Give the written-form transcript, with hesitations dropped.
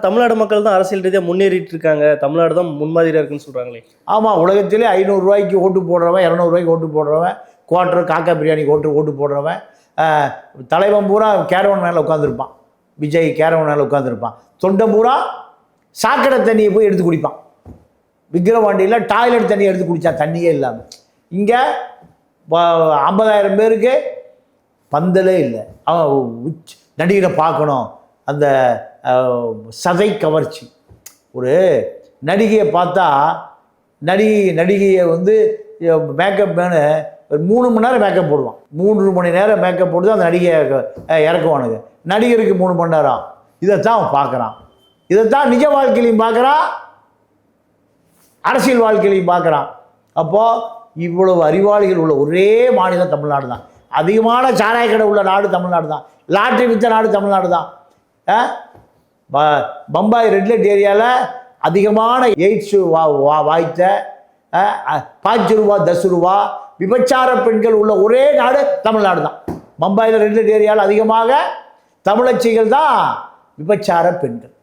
தமிழ்நாடு மக்கள் தான் அரசியல் ரீதியாக முன்னேறிட்டு இருக்காங்க, தமிழ்நாடு தான் முன்மாதிரியா இருக்குன்னு சொல்றாங்களே. ஆமாம், உலகத்திலே 500 ரூபாய்க்கு ஓட்டு போடுறவன், 200 ரூபாய்க்கு ஓட்டு போடுறவன், குவார்ட்டர் காக்கா பிரியாணிக்கு ஓட்டு போடுறவன், தலைவன் பூரா கேரவன் மேலே உட்காந்துருப்பான். விஜய் கேரவன் மேலே உட்காந்துருப்பான். தொண்டை பூரா சாக்கடை தண்ணியை போய் எடுத்து குடிப்பான். விக்கிரவாண்டியில் டாய்லெட் தண்ணியை எடுத்து குடித்தான், தண்ணியே இல்லாமல். இங்கே 50,000 பேருக்கு பந்தலே இல்லை. அவன் நடிகரை பார்க்கணும், அந்த சதை கவர்ச்சி. ஒரு நடிகையை பார்த்தா நடிகையை வந்து மேக்கப் மேனு ஒரு 3 மணி நேரம் மேக்கப் போடுவான். 3 மணி நேரம் மேக்கப் போட்டு அந்த நடிகையை இறக்குவானுங்க. நடிகருக்கு 3 மணி நேரம். இதைத்தான் அவன் பார்க்குறான். இதைத்தான் நிஜ வாழ்க்கையிலையும் பார்க்குறான், அரசியல் வாழ்க்கையிலையும் பார்க்குறான். அப்போது இவ்வளவு அறிவாளிகள் உள்ள ஒரே மாநிலம் தமிழ்நாடு தான். அதிகமான சாராய கடை உள்ள நாடு தமிழ்நாடு தான். லாட்ரி விற்ற நாடு தமிழ்நாடு தான். பம்பாய் ரெட் லைட் ஏரியாவில் அதிகமான எய்ட்ஸ் வாய்த்த 5 ரூபா 10 ரூபா விபச்சார பெண்கள் உள்ள ஒரே நாடு தமிழ்நாடு தான். பம்பாயில் ரெட் லைட் ஏரியாவில் அதிகமாக தமிழச்சிகள் தான் விபச்சார பெண்கள்.